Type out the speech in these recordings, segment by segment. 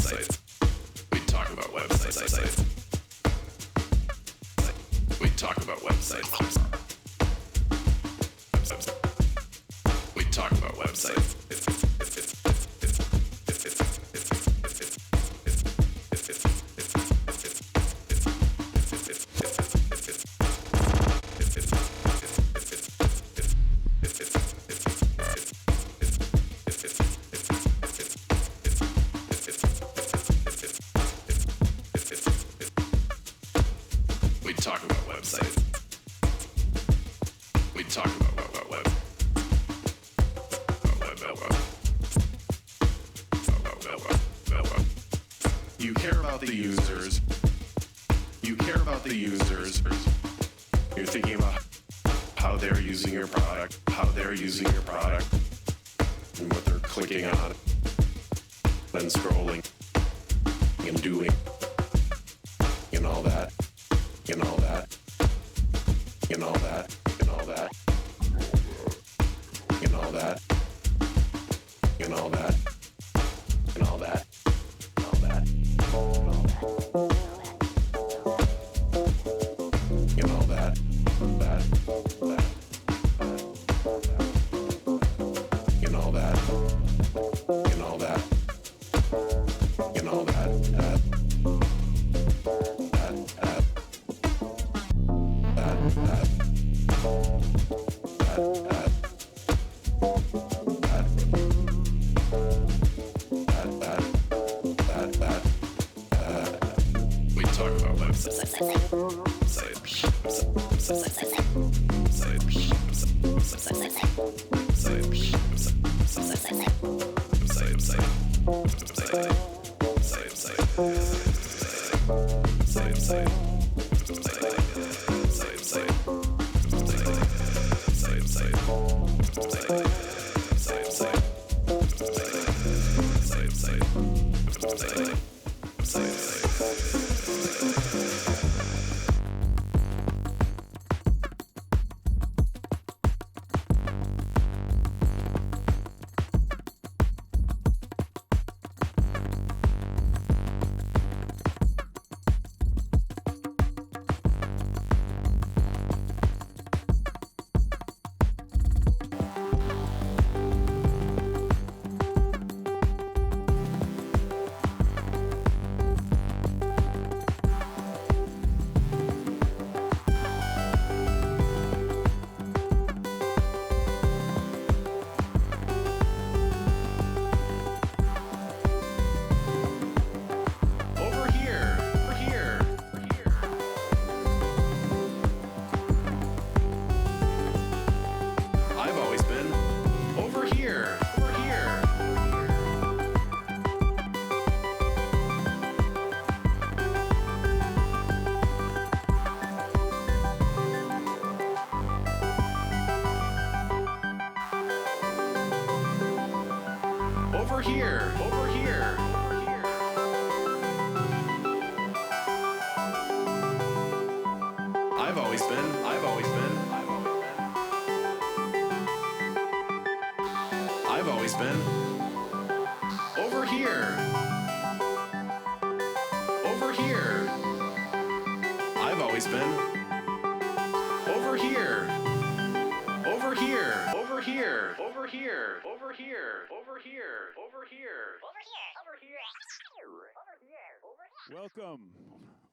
websites. We talk about websites. We talk about websites. We talk about websites.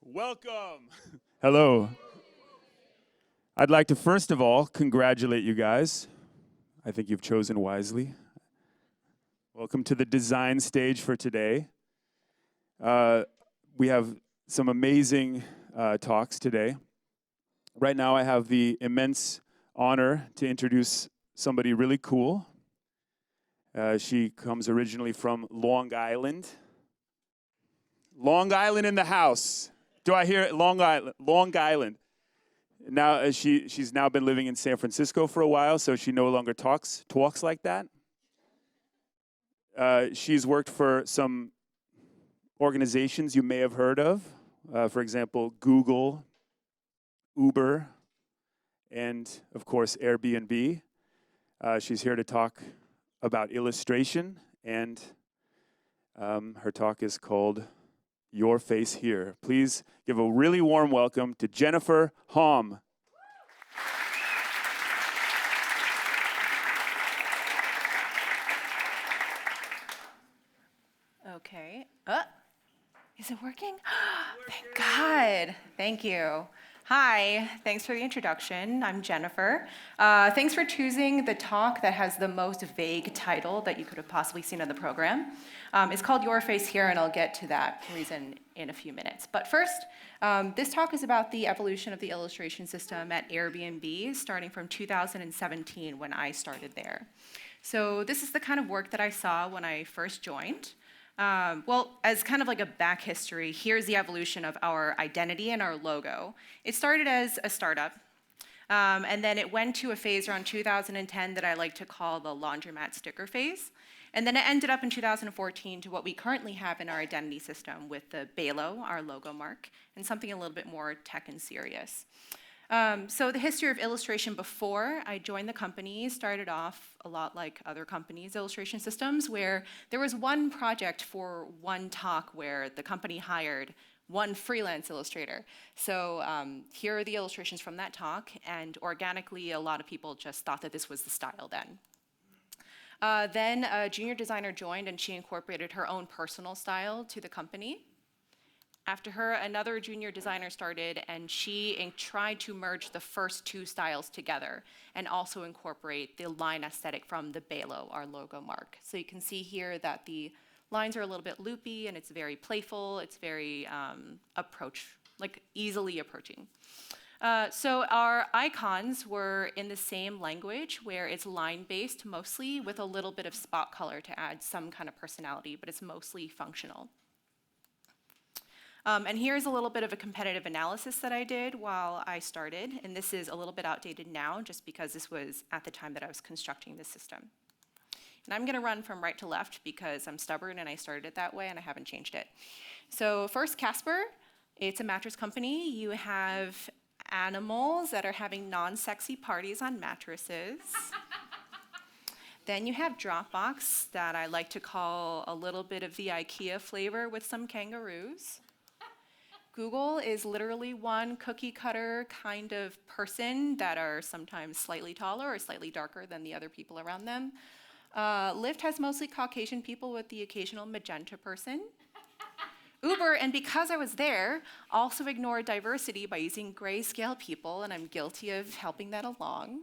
Welcome. Hello. I'd like to first of all congratulate you guys. I think you've chosen wisely. Welcome to the design stage for today. We have some amazing talks today. Right now I have the immense honor to introduce somebody really cool. She comes originally from Long Island. Long Island in the house. Do I hear it? Long Island. Long Island. Now she's now been living in San Francisco for a while, so she no longer talks like that. She's worked for some organizations you may have heard of. For example, Google, Uber, and of course 'She's here to talk about illustration and Her talk is called Your Face Here. Please give a really warm welcome to Jennifer Hom. Okay. Is it working? Thank God. Thank you. Hi. Thanks for the introduction. I'm Jennifer. Thanks for choosing the talk that has the most vague title that you could have possibly seen on the program. It's called Your Face Here, and I'll get to that reason in a few minutes. But first, this talk is about the evolution of the illustration system at Airbnb, starting from 2017 when I started there. So this is the kind of work that I saw when I first joined. Well, as kind of like a back history, here's the evolution of our identity and our logo. It started as a startup, and then it went to a phase around 2010 that I like to call the laundromat sticker phase. And then it ended up in 2014 to what we currently have in our identity system with the BALO, our logo mark, and something a little bit more tech and serious. So the history of illustration before I joined the company started off a lot like other companies' illustration systems, where there was one project for one talk where the company hired one freelance illustrator. So here are the illustrations from that talk, and organically a lot of people just thought that this was the style then. Then a junior designer joined, and she incorporated her own personal style to the company. After her, another junior designer started, and she tried to merge the first two styles together and also incorporate the line aesthetic from the BALO, our logo mark. So you can see here that the lines are a little bit loopy, and it's very playful. It's very easily approaching. So our icons were in the same language, where it's line-based mostly, with a little bit of spot color to add some kind of personality, but it's mostly functional. And here's a little bit of a competitive analysis that I did while I started, and this is a little bit outdated now, just because this was at the time that I was constructing this system. And I'm gonna run from right to left because I'm stubborn and I started it that way and I haven't changed it. So first, Casper. It's a mattress company. You have animals that are having non-sexy parties on mattresses. Then you have Dropbox, that I like to call a little bit of the IKEA flavor with some kangaroos. Google is literally one cookie cutter kind of person that are sometimes slightly taller or slightly darker than the other people around them. Lyft has mostly Caucasian people with the occasional magenta person. Uber, and because I was there, also ignored diversity by using grayscale people, and I'm guilty of helping that along.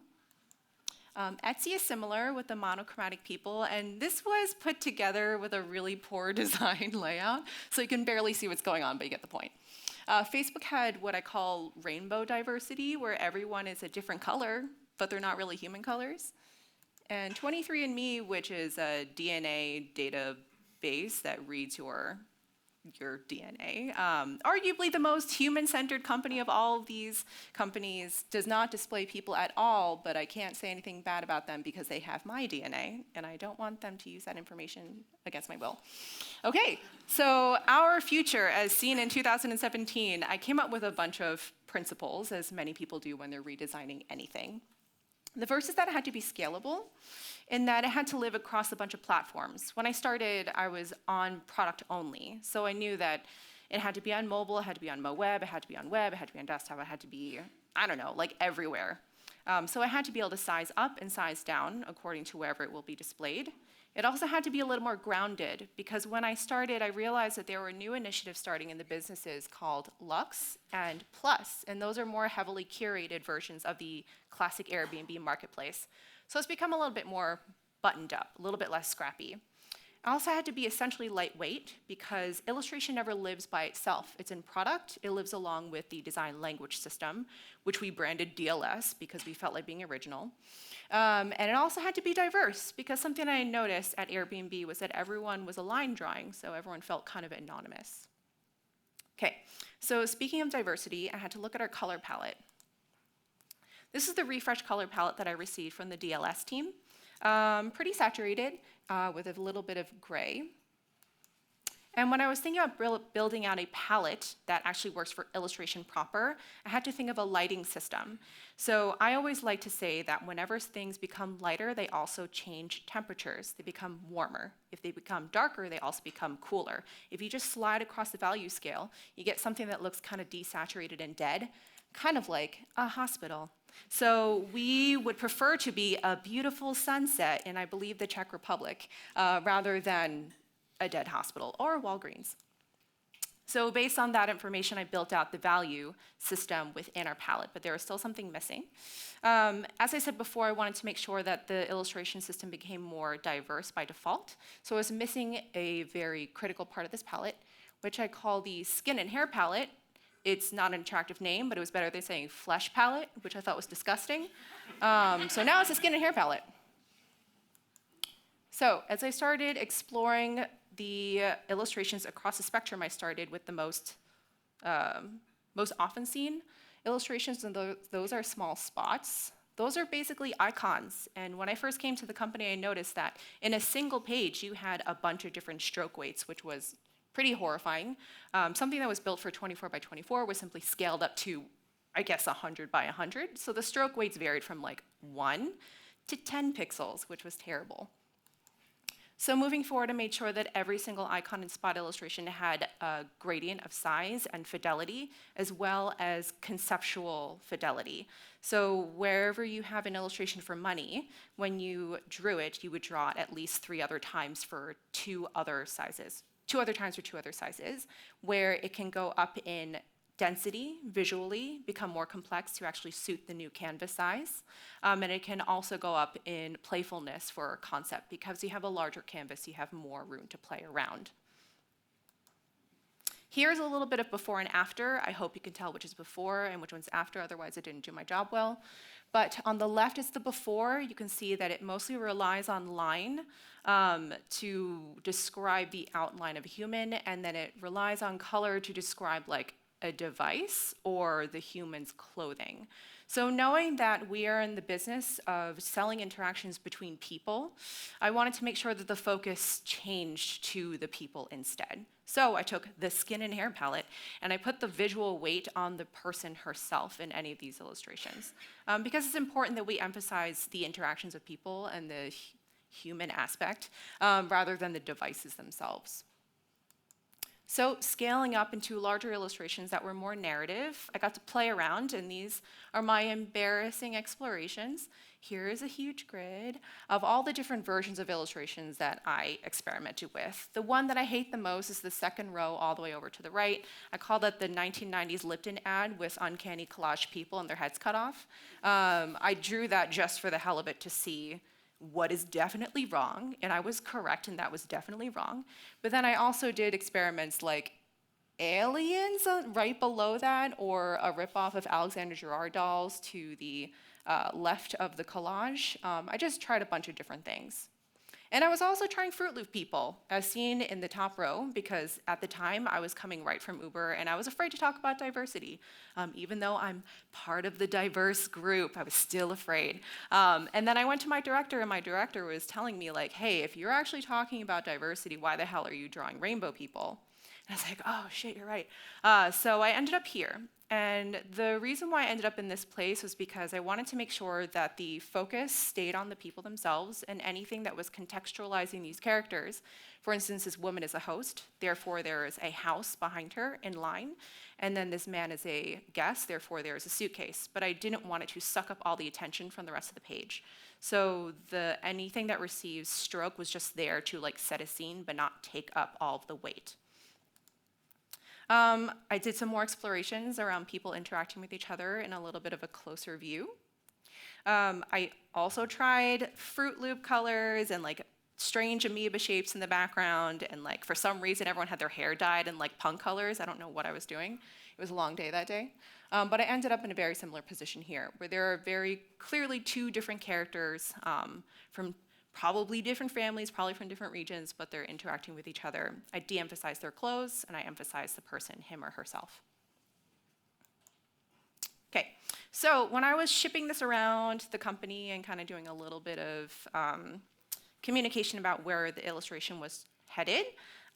Etsy is similar with the monochromatic people, and this was put together with a really poor design layout, so you can barely see what's going on, but you get the point. Facebook had what I call rainbow diversity, where everyone is a different color, but they're not really human colors. And 23andMe, which is a DNA database that reads your DNA, arguably the most human-centered company of all of these companies, does not display people at all, but I can't say anything bad about them because they have my DNA, and I don't want them to use that information against my will. Okay, so our future as seen in 2017, I came up with a bunch of principles, as many people do when they're redesigning anything. The first is that it had to be scalable, in that it had to live across a bunch of platforms. When I started, I was on product only, so I knew that it had to be on mobile, it had to be on web, it had to be on web, it had to be on desktop, it had to be, I don't know, like everywhere. So I had to be able to size up and size down according to wherever it will be displayed. It also had to be a little more grounded, because when I started, I realized that there were new initiatives starting in the businesses called Lux and Plus, and those are more heavily curated versions of the classic Airbnb marketplace. So it's become a little bit more buttoned up, a little bit less scrappy. It also had to be essentially lightweight, because illustration never lives by itself. It's in product. It lives along with the design language system, which we branded DLS because we felt like being original. And it also had to be diverse, because something I noticed at Airbnb was that everyone was a line drawing, so everyone felt kind of anonymous. Okay, so speaking of diversity, I had to look at our color palette. This is the refresh color palette that I received from the DLS team. Pretty saturated with a little bit of gray. And when I was thinking about building out a palette that actually works for illustration proper, I had to think of a lighting system. So I always like to say that whenever things become lighter, they also change temperatures. They become warmer. If they become darker, they also become cooler. If you just slide across the value scale, you get something that looks kind of desaturated and dead, kind of like a hospital. So we would prefer to be a beautiful sunset in, I believe, the Czech Republic, rather than a dead hospital or Walgreens. So based on that information, I built out the value system within our palette, but there was still something missing. As I said before, I wanted to make sure that the illustration system became more diverse by default. So I was missing a very critical part of this palette, which I call the skin and hair palette. It's not an attractive name, but it was better than saying flesh palette, which I thought was disgusting. So now it's a skin and hair palette. So as I started exploring the illustrations across the spectrum, I started with the most often seen illustrations, and those are small spots. Those are basically icons. And when I first came to the company, I noticed that in a single page, you had a bunch of different stroke weights, which was pretty horrifying. Something that was built for 24 by 24 was simply scaled up to, I guess, 100 by 100. So the stroke weights varied from like 1 to 10 pixels, which was terrible. So moving forward, I made sure that every single icon and spot illustration had a gradient of size and fidelity, as well as conceptual fidelity. So wherever you have an illustration for money, when you drew it, you would draw it at least 3 other times for 2 other sizes. 2 other times for 2 other sizes, where it can go up in density, visually, become more complex to actually suit the new canvas size. And it can also go up in playfulness for concept. Because you have a larger canvas, you have more room to play around. Here's a little bit of before and after. I hope you can tell which is before and which one's after, otherwise I didn't do my job well. But on the left is the before. You can see that it mostly relies on line to describe the outline of a human, and then it relies on color to describe like a device or the human's clothing. So knowing that we are in the business of selling interactions between people, I wanted to make sure that the focus changed to the people instead. So I took the skin and hair palette and I put the visual weight on the person herself in any of these illustrations. Because it's important that we emphasize the interactions of people and the human aspect rather than the devices themselves. So scaling up into larger illustrations that were more narrative, I got to play around, and these are my embarrassing explorations. Here is a huge grid of all the different versions of illustrations that I experimented with. The one that I hate the most is the second row all the way over to the right. I call that the 1990s Lipton ad with uncanny collage people and their heads cut off. I drew that just for the hell of it to see what is definitely wrong, and I was correct, and that was definitely wrong. But then I also did experiments like aliens right below that, or a ripoff of Alexander Girard dolls to the left of the collage. I just tried a bunch of different things. And I was also trying Fruit Loop people, as seen in the top row, because at the time I was coming right from Uber and I was afraid to talk about diversity. Even though I'm part of the diverse group, I was still afraid. And then I went to my director, and my director was telling me like, hey, if you're actually talking about diversity, why the hell are you drawing rainbow people? And I was like, oh shit, you're right. So I ended up here. And the reason why I ended up in this place was because I wanted to make sure that the focus stayed on the people themselves, and anything that was contextualizing these characters. For instance, this woman is a host, therefore there is a house behind her in line, and then this man is a guest, therefore there is a suitcase. But I didn't want it to suck up all the attention from the rest of the page. So anything that receives stroke was just there to like set a scene, but not take up all of the weight. I did some more explorations around people interacting with each other in a little bit of a closer view. I also tried Fruit Loop colors and like strange amoeba shapes in the background, and like for some reason everyone had their hair dyed in like punk colors. I don't know what I was doing. It was a long day that day. But I ended up in a very similar position here, where there are very clearly 2 different characters from probably different families, probably from different regions, but they're interacting with each other. I de-emphasize their clothes, and I emphasize the person, him or herself. Okay, so when I was shipping this around the company and kind of doing a little bit of communication about where the illustration was headed,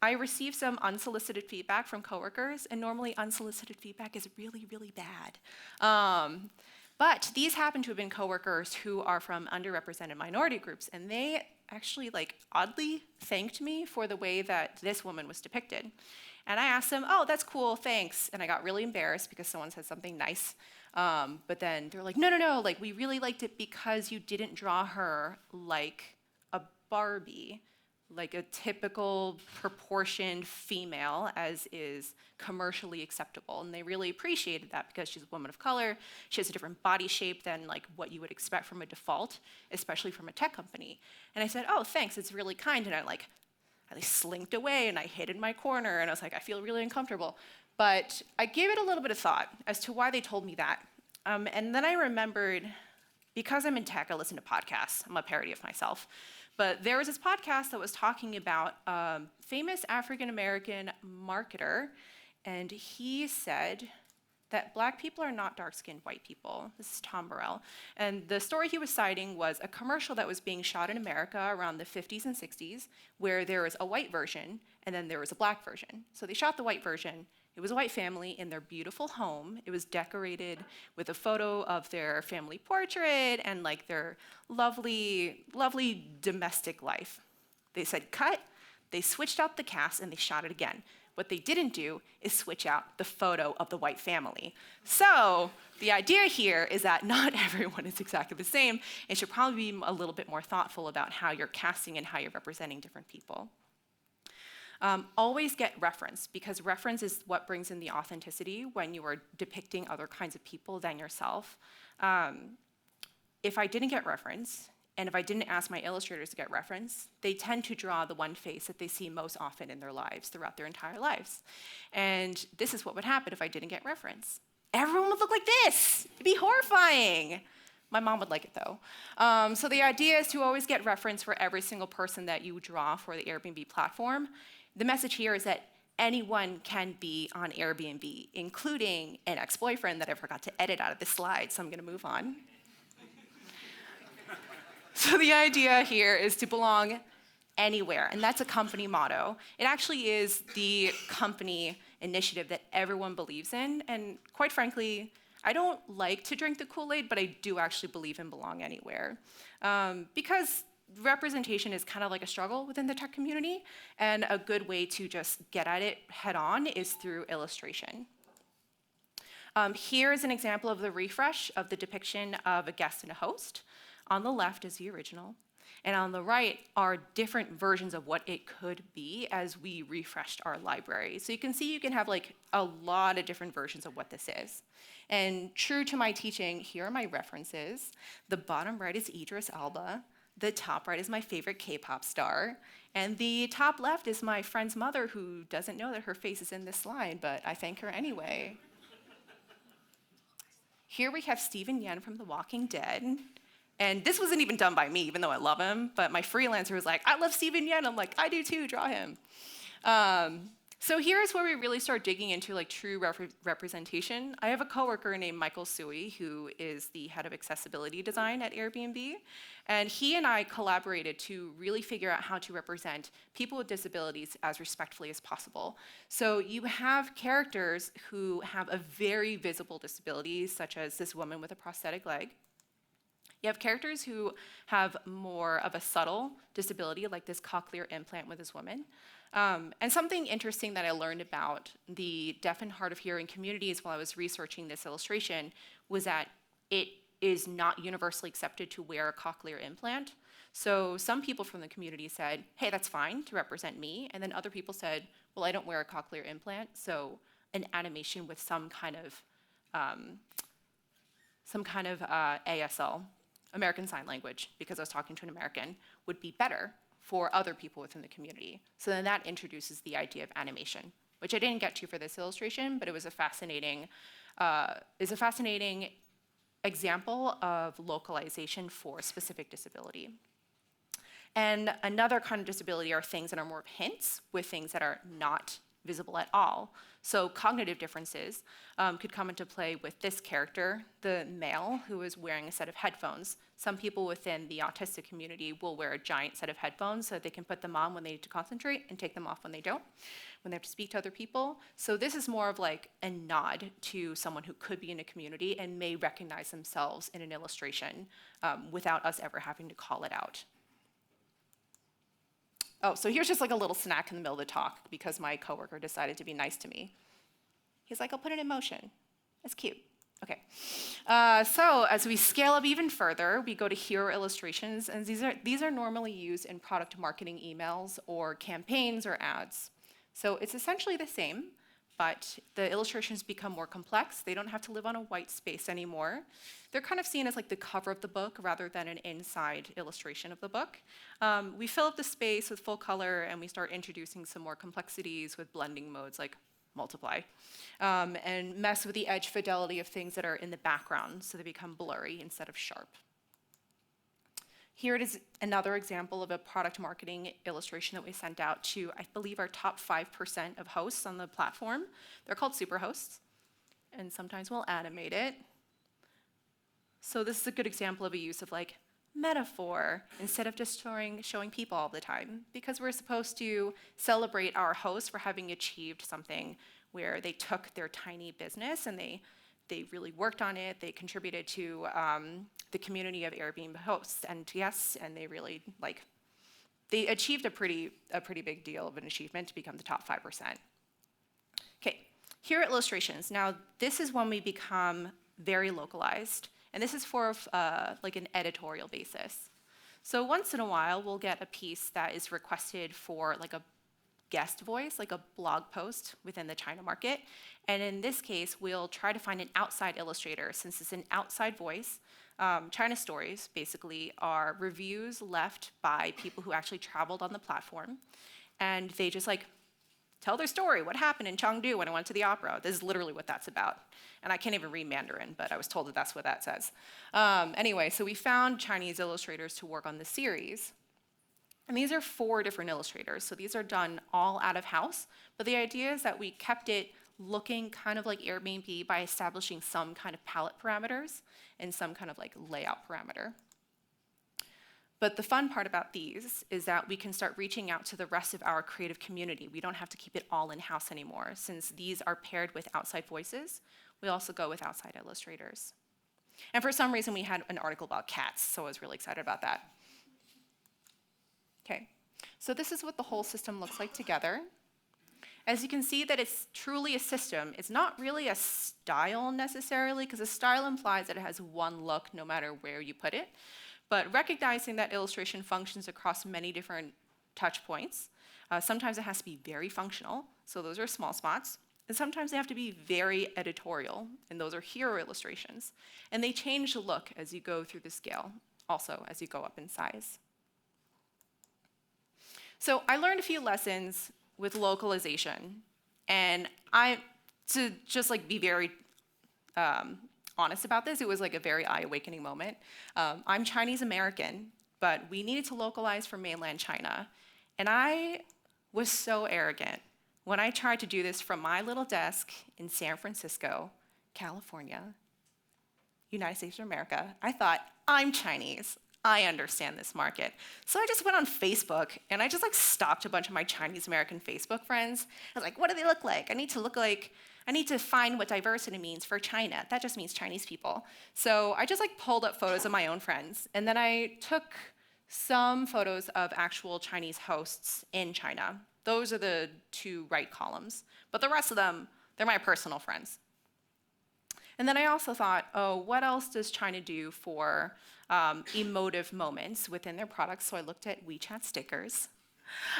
I received some unsolicited feedback from coworkers, and normally unsolicited feedback is really, really bad. But these happen to have been coworkers who are from underrepresented minority groups, and they actually oddly thanked me for the way that this woman was depicted. And I asked them, oh, that's cool, thanks. And I got really embarrassed because someone said something nice. But then they're like, no, we really liked it because you didn't draw her like a Barbie, like a typical proportioned female as is commercially acceptable. And they really appreciated that because she's a woman of color. She has a different body shape than what you would expect from a default, especially from a tech company. And I said, oh, thanks, it's really kind. And I slinked away and I hid in my corner and I was like, I feel really uncomfortable. But I gave it a little bit of thought as to why they told me that. And then I remembered, because I'm in tech, I listen to podcasts. I'm a parody of myself. But there was this podcast that was talking about a famous African-American marketer, and he said that black people are not dark-skinned white people. This is Tom Burrell. And the story he was citing was a commercial that was being shot in America around the 50s and 60s, where there was a white version, and then there was a black version. So they shot the white version. It was a white family in their beautiful home. It was decorated with a photo of their family portrait and their lovely, lovely domestic life. They said cut, they switched out the cast, and they shot it again. What they didn't do is switch out the photo of the white family. So the idea here is that not everyone is exactly the same, and should probably be a little bit more thoughtful about how you're casting and how you're representing different people. Always get reference, because reference is what brings in the authenticity when you are depicting other kinds of people than yourself. If I didn't get reference, and if I didn't ask my illustrators to get reference, they tend to draw the one face that they see most often in their lives, throughout their entire lives. And this is what would happen if I didn't get reference. Everyone would look like this. It'd be horrifying. My mom would like it though. So the idea is to always get reference for every single person that you draw for the Airbnb platform. The message here is that anyone can be on Airbnb, including an ex-boyfriend that I forgot to edit out of this slide, so I'm gonna move on. So the idea here is to belong anywhere, and that's a company motto. It actually is the company initiative that everyone believes in, and quite frankly, I don't like to drink the Kool-Aid, but I do actually believe in belong anywhere. Because representation is kind of like a struggle within the tech community, and a good way to just get at it head on is through illustration. Here is an example of the refresh of the depiction of a guest and a host. On the left is the original, and on the right are different versions of what it could be as we refreshed our library. So you can see you can have a lot of different versions of what this is. And true to my teaching, here are my references. The bottom right is Idris Elba. The top right is my favorite K-pop star. And the top left is my friend's mother, who doesn't know that her face is in this slide, but I thank her anyway. Here we have Steven Yeun from The Walking Dead. And this wasn't even done by me, even though I love him, but my freelancer was like, I love Steven Yeun. I'm like, I do too, draw him. So here's where we really start digging into true representation. I have a coworker named Michael Sui, who is the head of accessibility design at Airbnb. And he and I collaborated to really figure out how to represent people with disabilities as respectfully as possible. So you have characters who have a very visible disability, such as this woman with a prosthetic leg. You have characters who have more of a subtle disability, like this cochlear implant with this woman. And something interesting that I learned about the deaf and hard of hearing communities while I was researching this illustration was that it is not universally accepted to wear a cochlear implant. So some people from the community said, hey, that's fine to represent me. And then other people said, well, I don't wear a cochlear implant, so an animation with some kind of ASL, American Sign Language, because I was talking to an American, would be better for other people within the community. So then that introduces the idea of animation, which I didn't get to for this illustration, but it was a fascinating example of localization for specific disability. And another kind of disability are things that are more of hints with things that are not visible at all. So cognitive differences could come into play with this character, the male who is wearing a set of headphones. Some people within the autistic community will wear a giant set of headphones so that they can put them on when they need to concentrate and take them off when they don't, when they have to speak to other people. So this is more of like a nod to someone who could be in a community and may recognize themselves in an illustration without us ever having to call it out. Oh, so here's just like a little snack in the middle of the talk because my coworker decided to be nice to me. He's like, I'll put it in motion. It's cute. Okay. So as we scale up even further, we go to hero illustrations, and these are normally used in product marketing emails or campaigns or ads. So it's essentially the same, but the illustrations become more complex. They don't have to live on a white space anymore. They're kind of seen as like the cover of the book rather than an inside illustration of the book. We fill up the space with full color, and we start introducing some more complexities with blending modes like multiply, and mess with the edge fidelity of things that are in the background so they become blurry instead of sharp. Here it is another example of a product marketing illustration that we sent out to, I believe, our top 5% of hosts on the platform. They're called super hosts, and sometimes we'll animate it. So this is a good example of a use of like metaphor instead of just showing people all the time, because we're supposed to celebrate our hosts for having achieved something where they took their tiny business and they really worked on it. They contributed to the community of Airbnb hosts, and yes, and they really they achieved a pretty big deal of an achievement to become the top 5%. Okay, here are illustrations. Now this is when we become very localized. And this is for like an editorial basis. So once in a while, we'll get a piece that is requested for like a guest voice, like a blog post within the China market. And in this case, we'll try to find an outside illustrator. Since it's an outside voice, China stories basically are reviews left by people who actually traveled on the platform. And they just like tell their story, what happened in Chengdu when I went to the opera. This is literally what that's about. And I can't even read Mandarin, but I was told that that's what that says. Anyway, so we found Chinese illustrators to work on the series. And these are 4 different illustrators. So these are done all out of house. But the idea is that we kept it looking kind of like Airbnb by establishing some kind of palette parameters and some kind of like layout parameter. But the fun part about these is that we can start reaching out to the rest of our creative community. We don't have to keep it all in-house anymore. Since these are paired with outside voices, we also go with outside illustrators. And for some reason, we had an article about cats, so I was really excited about that. Okay, so this is what the whole system looks like together. As you can see that it's truly a system. It's not really a style necessarily, because a style implies that it has one look no matter where you put it. But recognizing that illustration functions across many different touch points, sometimes it has to be very functional, so those are small spots. And sometimes they have to be very editorial, and those are hero illustrations. And they change the look as you go through the scale, also as you go up in size. So I learned a few lessons with localization, and to just like be very honest about this, it was like a very eye-awakening moment. I'm Chinese American, but we needed to localize for mainland China. And I was so arrogant when I tried to do this from my little desk in San Francisco, California, United States of America. I thought, I'm Chinese. I understand this market. So I just went on Facebook and I just like stalked a bunch of my Chinese American Facebook friends. I was like, what do they look like? I need to find what diversity means for China. That just means Chinese people. So I just like pulled up photos of my own friends. And then I took some photos of actual Chinese hosts in China. Those are the 2 right columns. But the rest of them, they're my personal friends. And then I also thought, oh, what else does China do for emotive moments within their products? So I looked at WeChat stickers.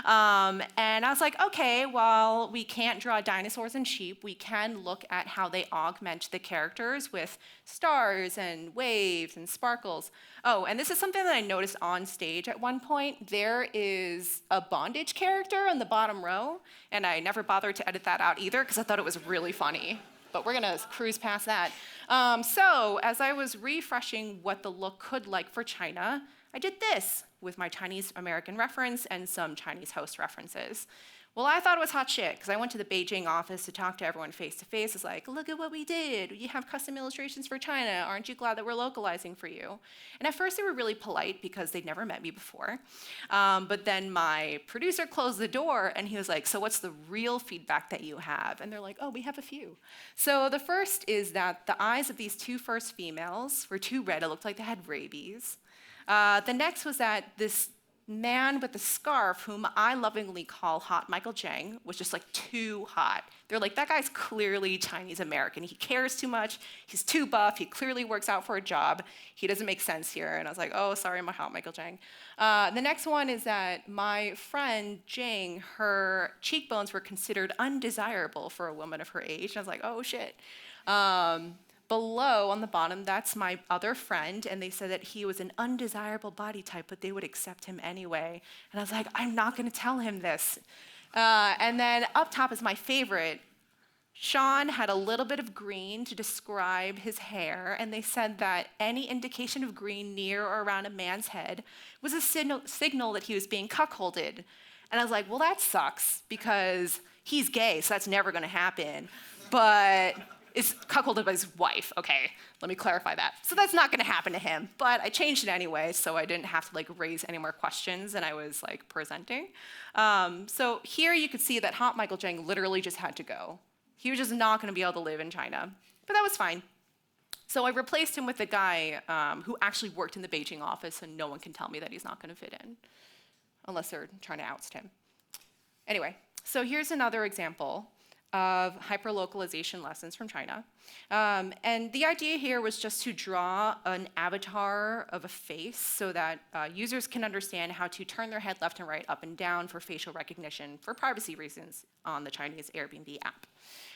And I was like, okay, well, we can't draw dinosaurs and sheep. We can look at how they augment the characters with stars and waves and sparkles. Oh, and this is something that I noticed on stage at one point. There is a bondage character on the bottom row, and I never bothered to edit that out either because I thought it was really funny. But we're gonna cruise past that. So as I was refreshing what the look could like for China, I did this with my Chinese American reference and some Chinese host references. Well, I thought it was hot shit because I went to the Beijing office to talk to everyone face to face. It's like, look at what we did. You have custom illustrations for China. Aren't you glad that we're localizing for you? And at first they were really polite because they'd never met me before. But then my producer closed the door and he was like, so what's the real feedback that you have? And they're like, oh, we have a few. So the first is that the eyes of these two first females were too red. It looked like they had rabies. The next was that this man with the scarf, whom I lovingly call Hot Michael Chang, was just like too hot. They're like, that guy's clearly Chinese American. He cares too much. He's too buff. He clearly works out for a job. He doesn't make sense here. And I was like, oh, sorry, my Hot Michael Chang. The next one is that my friend Jing, her cheekbones were considered undesirable for a woman of her age. And I was like, oh shit. Below, on the bottom, that's my other friend, and they said that he was an undesirable body type, but they would accept him anyway. And I was like, I'm not gonna tell him this. And then up top is my favorite. Sean had a little bit of green to describe his hair, and they said that any indication of green near or around a man's head was a signal that he was being cuckolded. And I was like, well, that sucks, because he's gay, so that's never gonna happen. But is cuckolded by his wife. Okay, let me clarify that. So that's not gonna happen to him, but I changed it anyway, so I didn't have to like raise any more questions and I was like presenting. So here you could see that Hot Michael Chang literally just had to go. He was just not gonna be able to live in China, but that was fine. So I replaced him with a guy who actually worked in the Beijing office, and no one can tell me that he's not gonna fit in, unless they're trying to oust him. Anyway, so here's another example of hyperlocalization lessons from China. And the idea here was just to draw an avatar of a face so that users can understand how to turn their head left and right, up and down for facial recognition for privacy reasons on the Chinese Airbnb app.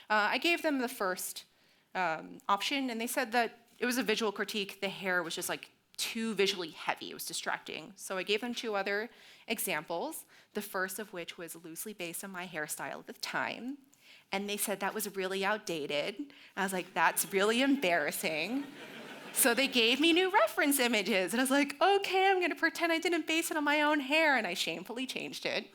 I gave them the first option, and they said that it was a visual critique. The hair was just like too visually heavy. It was distracting. So I gave them two other examples, the first of which was loosely based on my hairstyle at the time. And they said that was really outdated. I was like, that's really embarrassing. So they gave me new reference images. And I was like, okay, I'm gonna pretend I didn't base it on my own hair. And I shamefully changed it.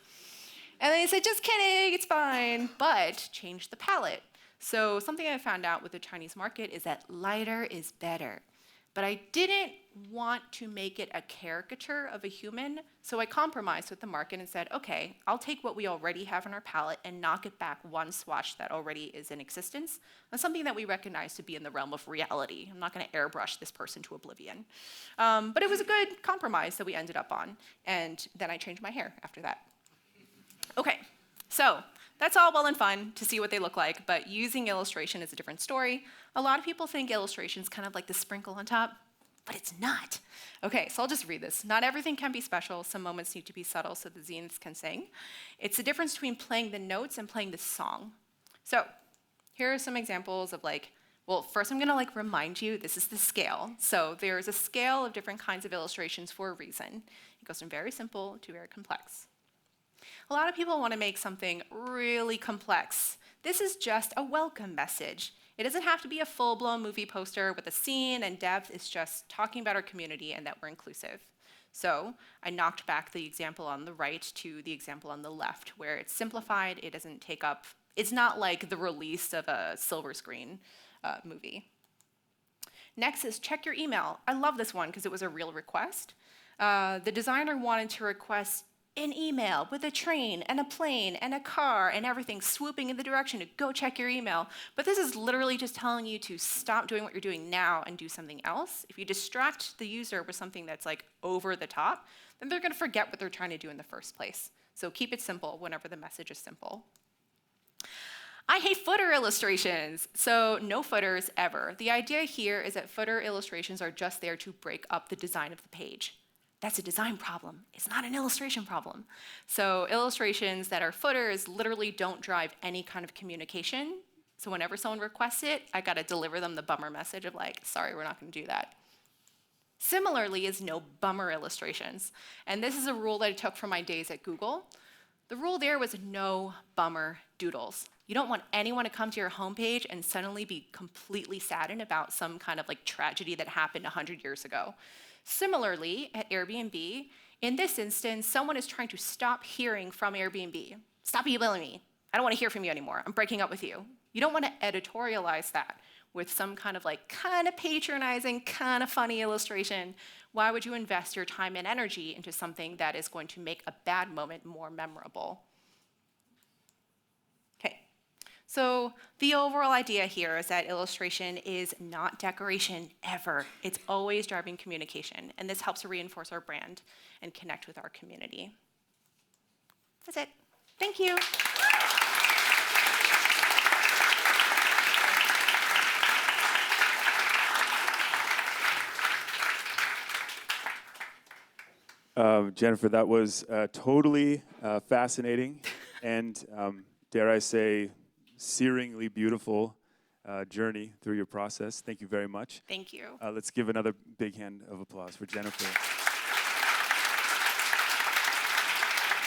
And they said, just kidding, it's fine. But change the palette. So something I found out with the Chinese market is that lighter is better. But I didn't want to make it a caricature of a human, so I compromised with the market and said, okay, I'll take what we already have in our palette and knock it back one swatch that already is in existence, and something that we recognize to be in the realm of reality. I'm not gonna airbrush this person to oblivion. But it was a good compromise that we ended up on, and then I changed my hair after that. Okay, so that's all well and fun to see what they look like, but using illustration is a different story. A lot of people think illustration is kind of like the sprinkle on top, but it's not. Okay, so I'll just read this. Not everything can be special. Some moments need to be subtle so the zeniths can sing. It's the difference between playing the notes and playing the song. So here are some examples of like, well, first I'm gonna like remind you, this is the scale. So there's a scale of different kinds of illustrations for a reason. It goes from very simple to very complex. A lot of people want to make something really complex. This is just a welcome message. It doesn't have to be a full-blown movie poster with a scene and depth. It's just talking about our community and that we're inclusive. So I knocked back the example on the right to the example on the left, where it's simplified. It doesn't take up, it's not like the release of a silver screen movie. Next is check your email. I love this one because it was a real request. The designer wanted to request an email with a train and a plane and a car and everything swooping in the direction to go check your email. But this is literally just telling you to stop doing what you're doing now and do something else. If you distract the user with something that's like over the top, then they're gonna forget what they're trying to do in the first place. So keep it simple whenever the message is simple. I hate footer illustrations, so no footers ever. The idea here is that footer illustrations are just there to break up the design of the page. That's a design problem. It's not an illustration problem. So illustrations that are footers literally don't drive any kind of communication. So whenever someone requests it, I gotta deliver them the bummer message of like, sorry, we're not gonna do that. Similarly is no bummer illustrations. And this is a rule that I took from my days at Google. The rule there was no bummer doodles. You don't want anyone to come to your homepage and suddenly be completely saddened about some kind of like tragedy that happened 100 years ago. Similarly, at Airbnb, in this instance, someone is trying to stop hearing from Airbnb. stop emailing me. I don't want to hear from you anymore. I'm breaking up with you. You don't want to editorialize that with some kind of kind of patronizing, kind of funny illustration. Why would you invest your time and energy into something that is going to make a bad moment more memorable? Okay, so the overall idea here is that illustration is not decoration ever. It's always driving communication, and this helps to reinforce our brand and connect with our community. That's it. Thank you. Jennifer, that was totally fascinating and, dare I say, searingly beautiful journey through your process. Thank you very much. Thank you. Let's give another big hand of applause for Jennifer.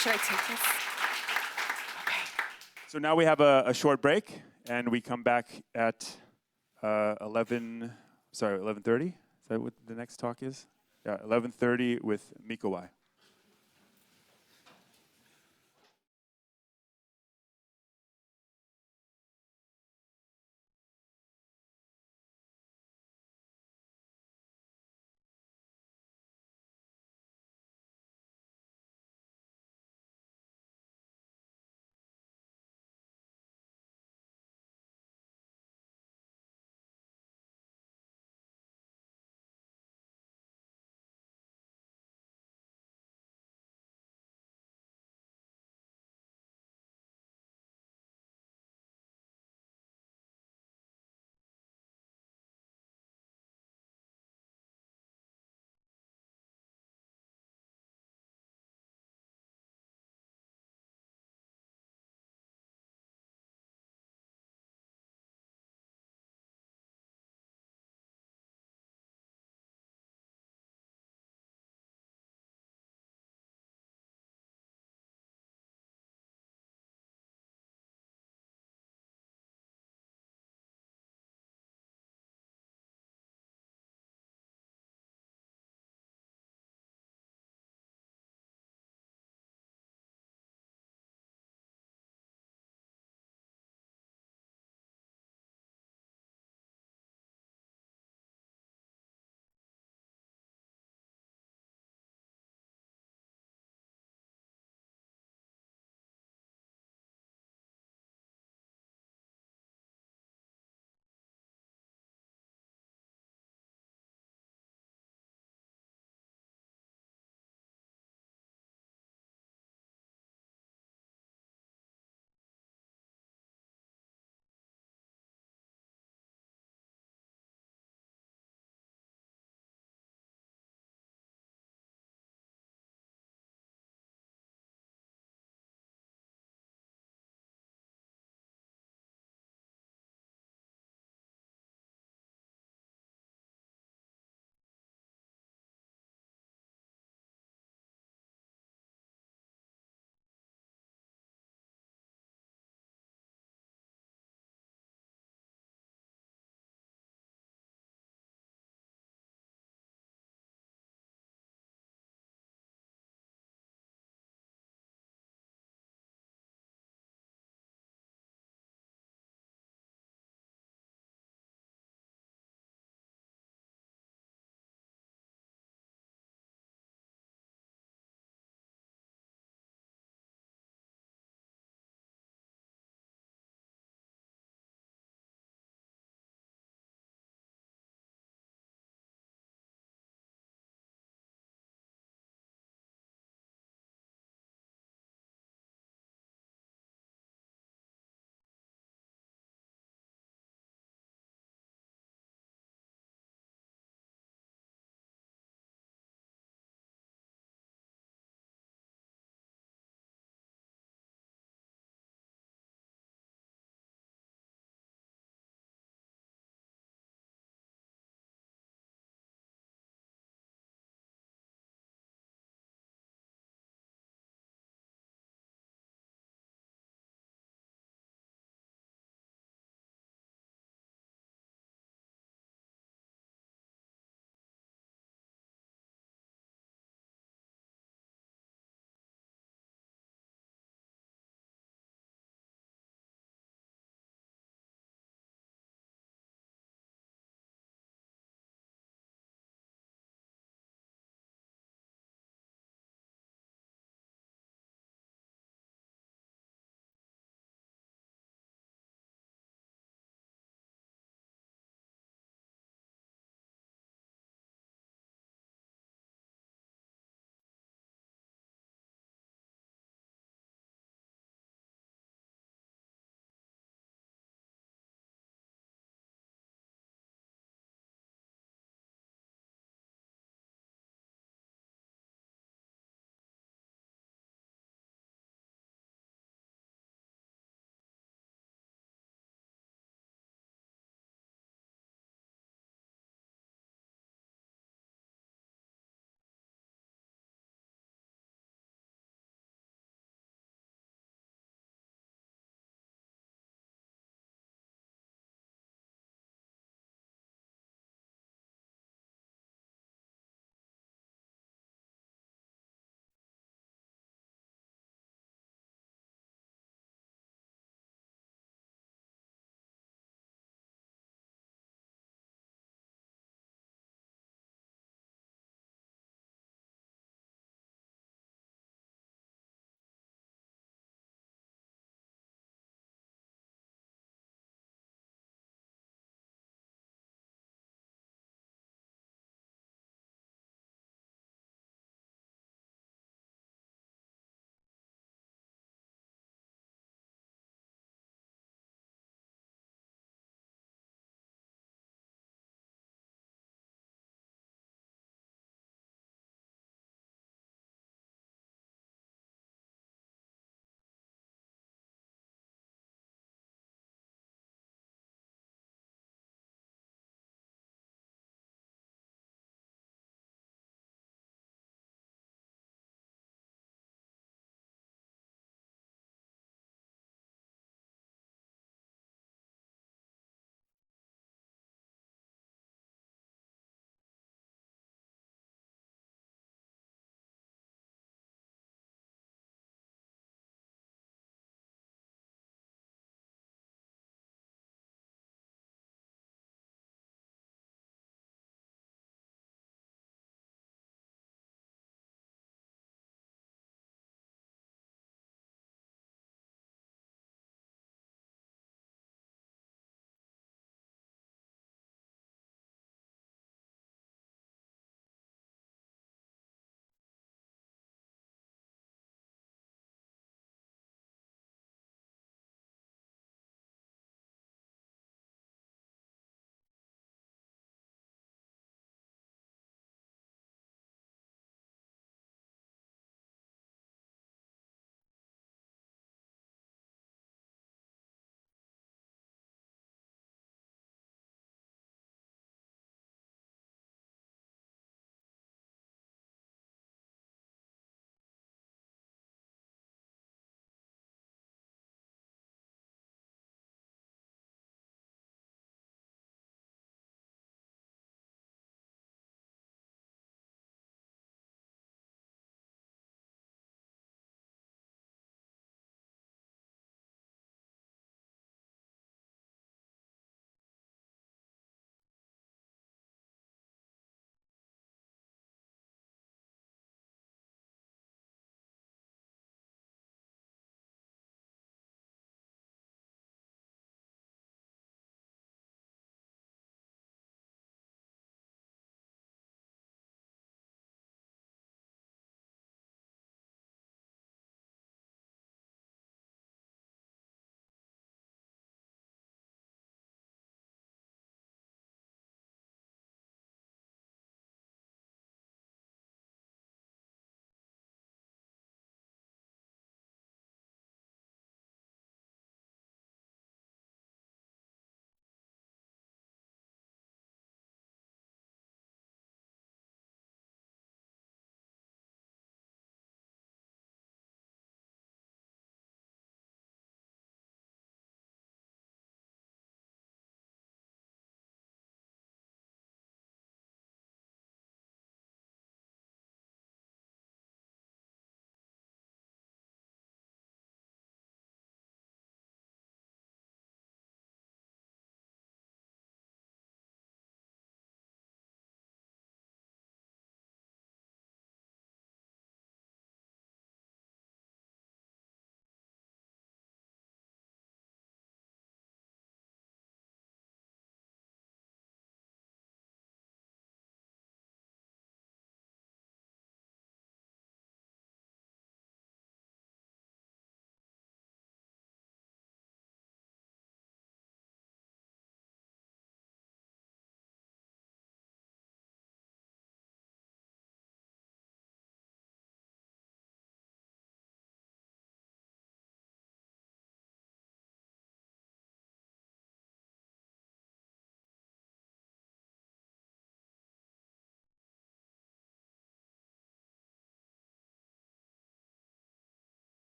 Should I take this? Okay. So now we have a short break, and we come back at 11:30. Is that what the next talk is? Yeah, 11:30 with Miko Wai.